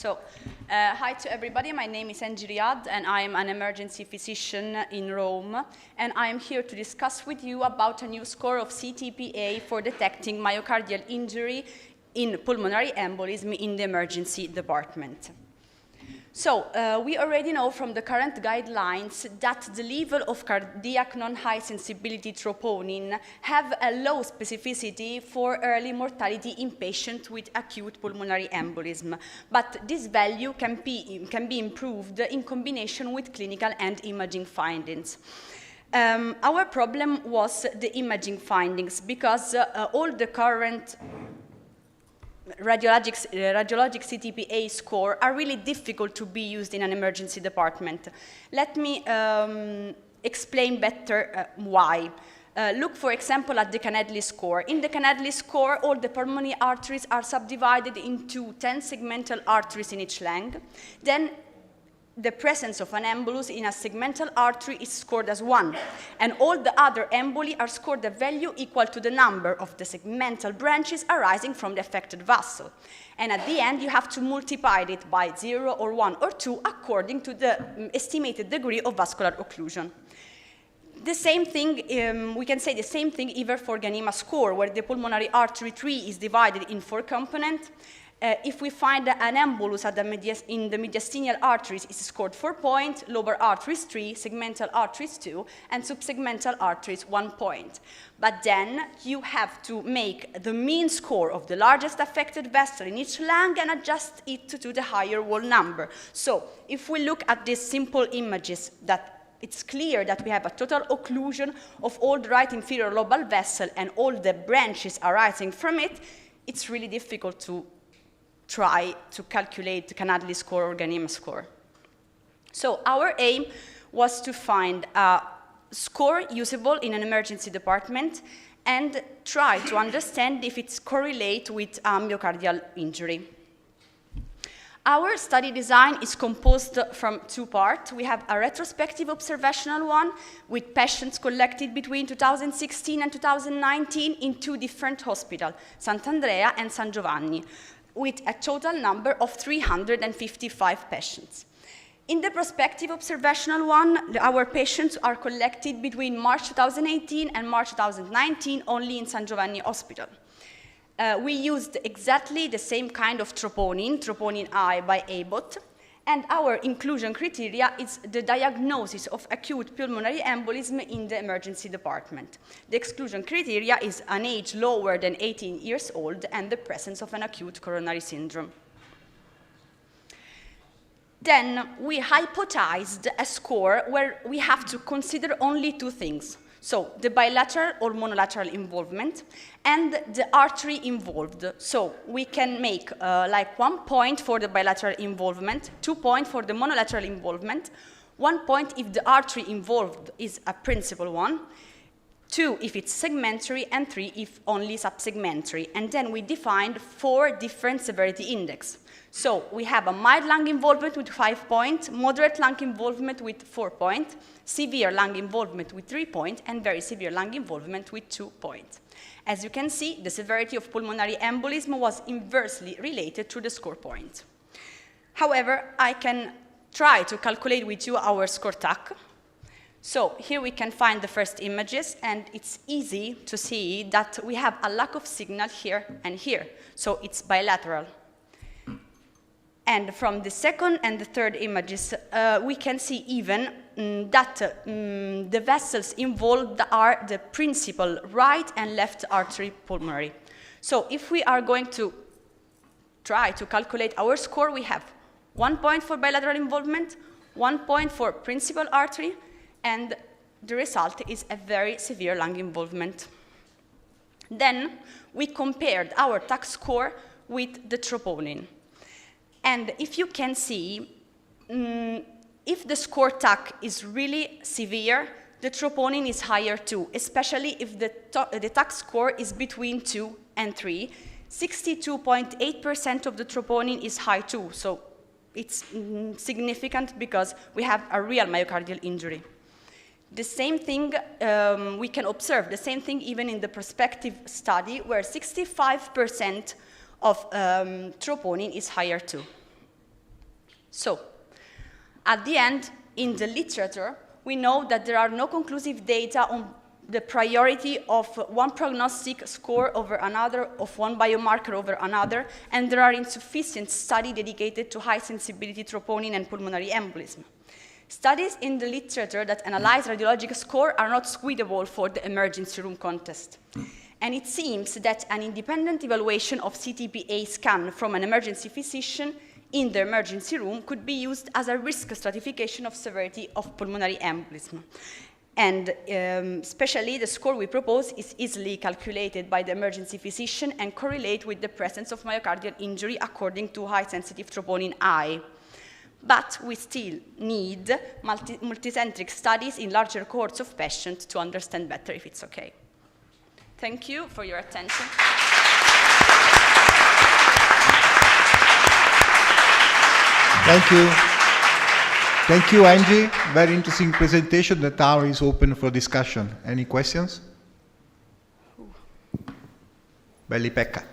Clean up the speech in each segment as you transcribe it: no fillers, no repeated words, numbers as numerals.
Hi to everybody. My name is Engy Riead, and I am an emergency physician in Rome. And I am here to discuss with you about a new score of CTPA for detecting myocardial injury in pulmonary embolism in the emergency department. We already know from the current guidelines that the level of cardiac non-high sensibility troponin have a low specificity for early mortality in patients with acute pulmonary embolism. But this value can be improved in combination with clinical and imaging findings. Our problem was the imaging findings because all the current radiologic CTPA score are really difficult to be used in an emergency department. Let me explain better why. Look, for example, at the Canedley score. In the Canedley score, all the pulmonary arteries are subdivided into 10 segmental arteries in each length. Then the presence of an embolus in a segmental artery is scored as 1, and all the other emboli are scored a value equal to the number of the segmental branches arising from the affected vessel. And at the end, you have to multiply it by 0 or 1 or 2 according to the estimated degree of vascular occlusion. The same thing, we can say the same thing even for Ganima score, where the pulmonary artery tree is divided in 4 components. If we find an embolus at in the mediastinal arteries, it's scored 4 points, lobar arteries 3, segmental arteries 2, and subsegmental arteries 1 point. But then you have to make the mean score of the largest affected vessel in each lung and adjust it to the higher wall number. So if we look at these simple images, that it's clear that we have a total occlusion of all the right inferior lobal vessel and all the branches arising from it, it's really difficult to try to calculate the Canedley score or Ganima score. So our aim was to find a score usable in an emergency department and try to understand if it's correlate with myocardial injury. Our study design is composed from 2 parts. We have a retrospective observational one with patients collected between 2016 and 2019 in 2 different hospitals, Sant'Andrea and San Giovanni, with a total number of 355 patients. In the prospective observational one, our patients are collected between March 2018 and March 2019 only in San Giovanni Hospital. We used exactly the same kind of troponin I by Abbott, and our inclusion criteria is the diagnosis of acute pulmonary embolism in the emergency department. The exclusion criteria is an age lower than 18 years old and the presence of an acute coronary syndrome. Then we hypothesized a score where we have to consider only 2 things. So the bilateral or monolateral involvement and the artery involved. So we can make like 1 point for the bilateral involvement, 2 points for the monolateral involvement, 1 point if the artery involved is a principal one, 2 if it's segmentary, and 3 if only subsegmentary. And then we defined 4 different severity index. So we have a mild lung involvement with 5 points, moderate lung involvement with 4 points, severe lung involvement with 3 points, and very severe lung involvement with 2 points. As you can see, the severity of pulmonary embolism was inversely related to the score point. However, I can try to calculate with you our score TAC. So here we can find the first images, and it's easy to see that we have a lack of signal here and here. So it's bilateral. And from the second and the third images, we can see even that the vessels involved are the principal right and left artery pulmonary. So if we are going to try to calculate our score, we have 1 point for bilateral involvement, 1 point for principal artery, and the result is a very severe lung involvement. Then we compared our TAC score with the troponin. And if you can see, if the score TAC is really severe, the troponin is higher too, especially if the TAC score is between 2 and 3. 62.8% of the troponin is high too, so it's significant because we have a real myocardial injury. The same thing, we can observe the same thing even in the prospective study, where 65% of troponin is higher too. So, at the end, in the literature, we know that there are no conclusive data on the priority of one prognostic score over another, of one biomarker over another, and there are insufficient studies dedicated to high sensibility troponin and pulmonary embolism. Studies in the literature that analyze radiologic score are not suitable for the emergency room context. And it seems that an independent evaluation of CTPA scan from an emergency physician in the emergency room could be used as a risk stratification of severity of pulmonary embolism. And especially the score we propose is easily calculated by the emergency physician and correlate with the presence of myocardial injury according to high-sensitive troponin I. But we still need multicentric studies in larger cohorts of patients to understand better if it's okay. Thank you for your attention. Thank you. Thank you, Engy. Very interesting presentation. The tower is open for discussion. Any questions? Veli-Pekka.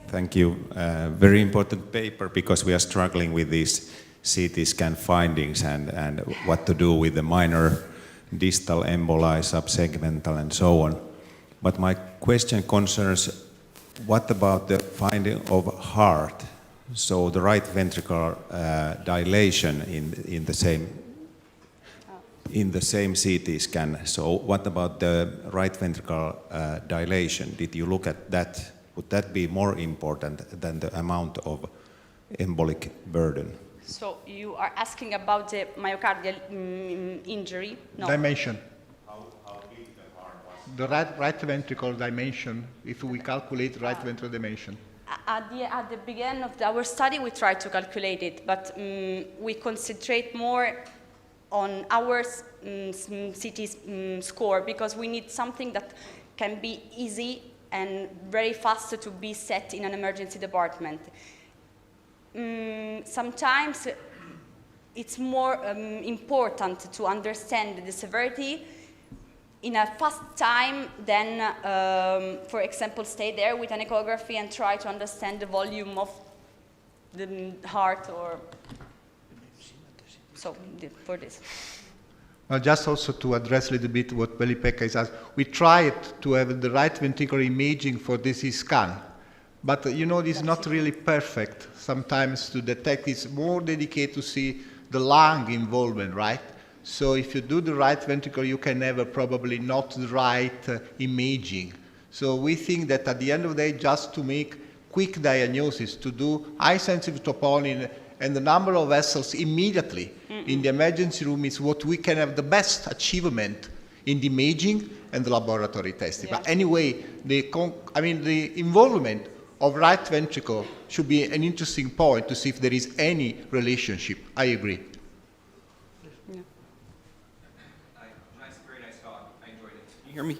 Thank you. Very important paper because we are struggling with these CT scan findings and what to do with the minor distal emboli, subsegmental, and so on. But my question concerns, what about the finding of heart? So the right ventricular dilation in the same CT scan. So what about the right ventricular dilation? Did you look at that? Would that be more important than the amount of embolic burden? So you are asking about the myocardial injury? No. Dimension. The right ventricle dimension, if we calculate right ventricle dimension. At the beginning of our study, we tried to calculate it, but we concentrate more on our CT score because we need something that can be easy and very fast to be set in an emergency department. Sometimes it's more important to understand the severity in a fast time than, for example, stay there with an echography and try to understand the volume of the heart or so for this. Just also to address a little bit what Veli-Pekka is asking, we tried to have the right ventricular imaging for this scan, but you know, this is not really perfect. Sometimes to detect, it's more dedicated to see the lung involvement, right? So if you do the right ventricle, you can have probably not the right imaging. So we think that at the end of the day, just to make quick diagnosis, to do high-sensitive troponin and the number of vessels immediately in the emergency room is what we can have the best achievement in the imaging and the laboratory testing. Yeah. But anyway, the involvement of right ventricle should be an interesting point to see if there is any relationship. I agree. Very nice talk. I enjoyed it. Can you hear me?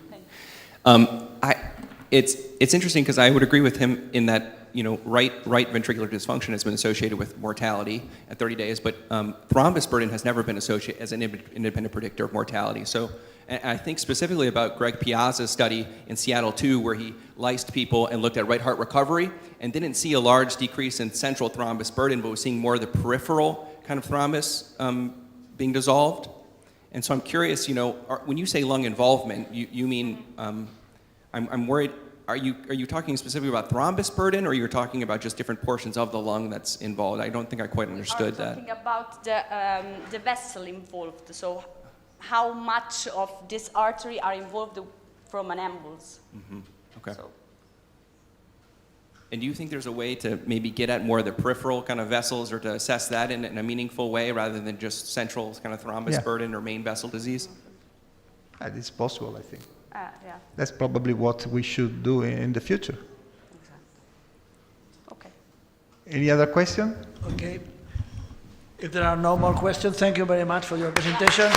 It's interesting because I would agree with him in that right ventricular dysfunction has been associated with mortality at 30 days, but thrombus burden has never been associated as an independent predictor of mortality. So I think specifically about Greg Piazza's study in Seattle too, where he lysed people and looked at right heart recovery and didn't see a large decrease in central thrombus burden, but was seeing more of the peripheral kind of thrombus being dissolved. And so I'm curious, when you say lung involvement, you mean, I'm worried, are you talking specifically about thrombus burden, or you're talking about just different portions of the lung that's involved? I don't think I quite understood that. I'm talking about the vessel involved, so how much of this artery are involved from an embolus. Mm-hmm. Okay. So. And do you think there's a way to maybe get at more of the peripheral kind of vessels, or to assess that in a meaningful way rather than just central kind of thrombus burden or main vessel disease? That is possible, I think. Yeah. That's probably what we should do in the future. Exactly. Okay. Any other question? Okay. If there are no more questions, thank you very much for your presentation.